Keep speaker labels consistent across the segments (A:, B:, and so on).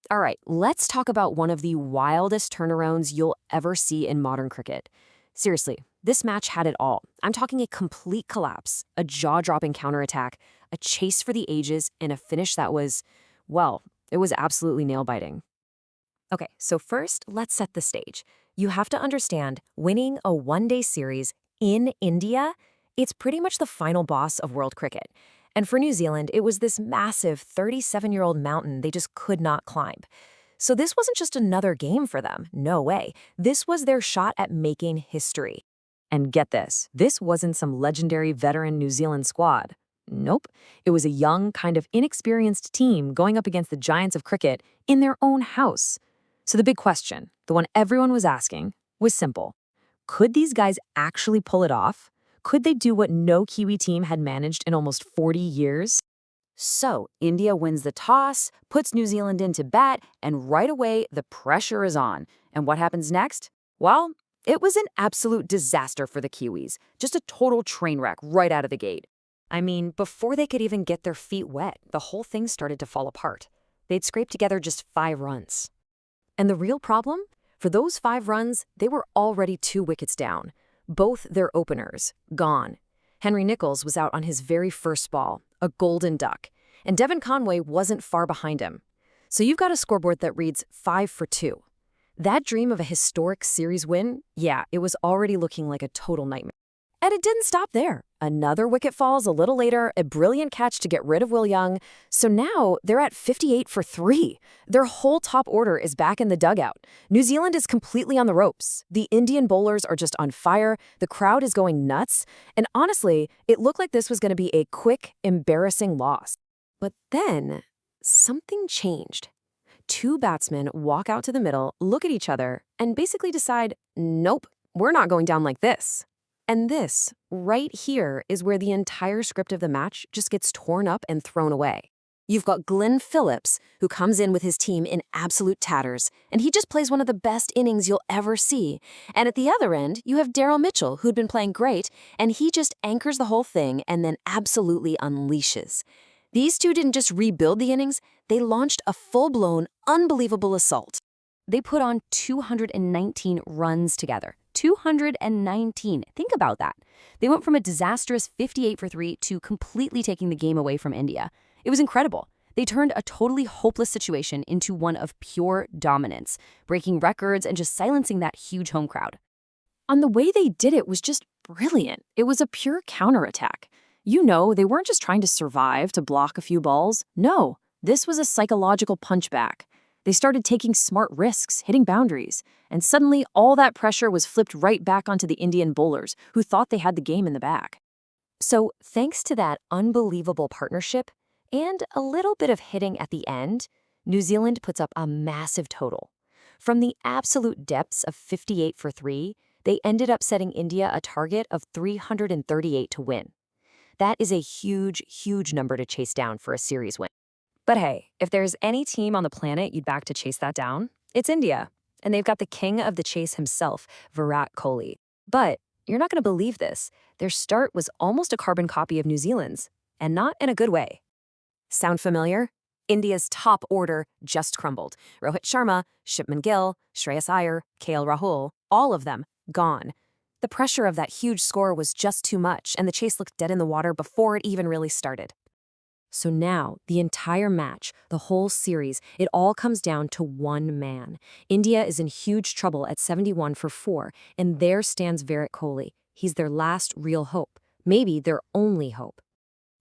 A: All right, let's talk about one of the wildest turnarounds you'll ever see in modern cricket. Seriously, this match had it all. I'm talking a complete collapse, a jaw-dropping counterattack, a chase for the ages, and a finish that was, well, it was absolutely nail-biting. Okay, so first, let's set the stage. You have to understand, winning a one-day series in India, it's pretty much the final boss of world cricket. And for New Zealand, it was this massive 37-year-old mountain they just could not climb. So this wasn't just another game for them. No way. This was their shot at making history. And get this wasn't some legendary veteran New Zealand squad. Nope. It was a young, kind of inexperienced team going up against the giants of cricket in their own house. So the big question, the one everyone was asking, was simple. Could these guys actually pull it off? Could they do what no Kiwi team had managed in almost 40 years? So, India wins the toss, puts New Zealand into bat, and right away, the pressure is on. And what happens next? Well, it was an absolute disaster for the Kiwis. Just a total train wreck right out of the gate. I mean, before they could even get their feet wet, the whole thing started to fall apart. They'd scraped together just 5 runs. And the real problem? For those 5 runs, they were already 2 wickets down. Both their openers, gone. Henry Nicholls was out on his very first ball, a golden duck, and Devon Conway wasn't far behind him. So you've got a scoreboard that reads 5 for 2. That dream of a historic series win, yeah, it was already looking like a total nightmare. And it didn't stop there. Another wicket falls a little later, a brilliant catch to get rid of Will Young. So now they're at 58 for 3. Their whole top order is back in the dugout. New Zealand is completely on the ropes. The Indian bowlers are just on fire. The crowd is going nuts. And honestly, it looked like this was going to be a quick, embarrassing loss. But then, something changed. 2 batsmen walk out to the middle, look at each other, and basically decide, nope, we're not going down like this. And this, right here, is where the entire script of the match just gets torn up and thrown away. You've got Phillips, who comes in with his team in absolute tatters, and he just plays one of the best innings you'll ever see. And at the other end, you have Daryl, who'd been playing great, and he just anchors the whole thing and then absolutely unleashes. These two didn't just rebuild the innings, they launched a full-blown, unbelievable assault. They put on 219 runs together. 219. Think about that. They went from a disastrous 58 for 3 to completely taking the game away from India. It was incredible. They turned a totally hopeless situation into one of pure dominance, breaking records and just silencing that huge home crowd. And the way they did it was just brilliant. It was a pure counterattack. You know, they weren't just trying to survive to block a few balls. No, this was a psychological punchback. They started taking smart risks, hitting boundaries, and suddenly all that pressure was flipped right back onto the Indian bowlers, who thought they had the game in the bag. So thanks to that unbelievable partnership and a little bit of hitting at the end, New Zealand puts up a massive total. From the absolute depths of 58 for 3, they ended up setting India a target of 338 to win. That is a huge, huge number to chase down for a series win. But hey, if there's any team on the planet you'd back to chase that down, it's India. And they've got the king of the chase himself, Virat Kohli. But you're not going to believe this. Their start was almost a carbon copy of New Zealand's, and not in a good way. Sound familiar? India's top order just crumbled. Rohit Sharma, Shipman Gill, Shreyas Iyer, KL Rahul, all of them gone. The pressure of that huge score was just too much, and the chase looked dead in the water before it even really started. So now, the entire match, the whole series, it all comes down to one man. India is in huge trouble at 71 for 4, and there stands Virat Kohli. He's their last real hope, maybe their only hope.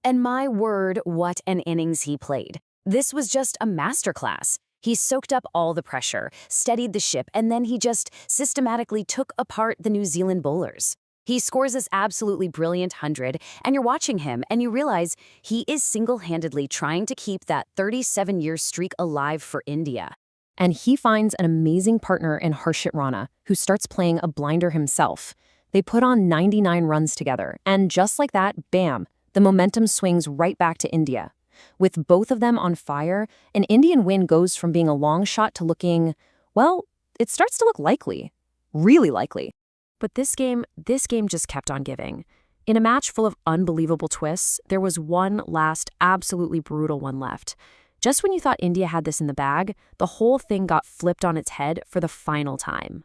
A: And my word, what an innings he played. This was just a masterclass. He soaked up all the pressure, steadied the ship, and then he just systematically took apart the New Zealand bowlers. He scores this absolutely brilliant 100, and you're watching him, and you realize he is single-handedly trying to keep that 37-year streak alive for India. And he finds an amazing partner in Harshit Rana, who starts playing a blinder himself. They put on 99 runs together, and just like that, bam, the momentum swings right back to India. With both of them on fire, an Indian win goes from being a long shot to looking, well, it starts to look likely. Really likely. But this game just kept on giving. In a match full of unbelievable twists, there was one last absolutely brutal one left. Just when you thought India had this in the bag, the whole thing got flipped on its head for the final time.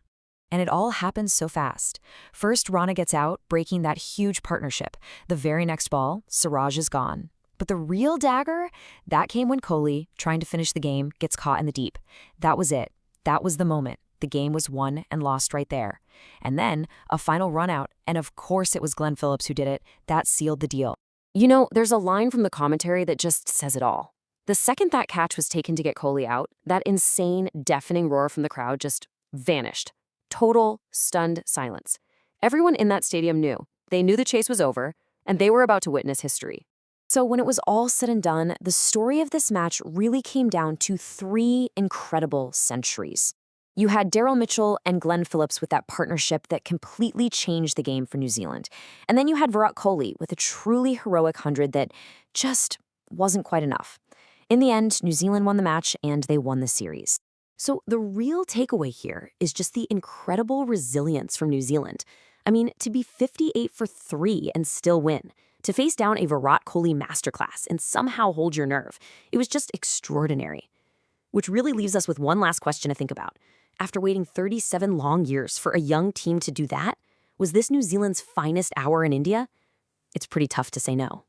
A: And it all happens so fast. First, Rana gets out, breaking that huge partnership. The very next ball, Siraj is gone. But the real dagger, that came when Kohli, trying to finish the game, gets caught in the deep. That was it. That was the moment. The game was won and lost right there. And then, a final run out, and of course it was Glenn Phillips who did it. That sealed the deal. You know, there's a line from the commentary that just says it all. The second that catch was taken to get Kohli out, that insane, deafening roar from the crowd just vanished. Total, stunned silence. Everyone in that stadium knew. They knew the chase was over, and they were about to witness history. So when it was all said and done, the story of this match really came down to 3 incredible centuries. You had Daryl Mitchell and Glenn Phillips with that partnership that completely changed the game for New Zealand. And then you had Virat Kohli with a truly heroic 100 that just wasn't quite enough. In the end, New Zealand won the match and they won the series. So the real takeaway here is just the incredible resilience from New Zealand. I mean, to be 58 for 3 and still win. To face down a Virat Kohli masterclass and somehow hold your nerve. It was just extraordinary. Which really leaves us with one last question to think about. After waiting 37 long years for a young team to do that, was this New Zealand's finest hour in India? It's pretty tough to say no.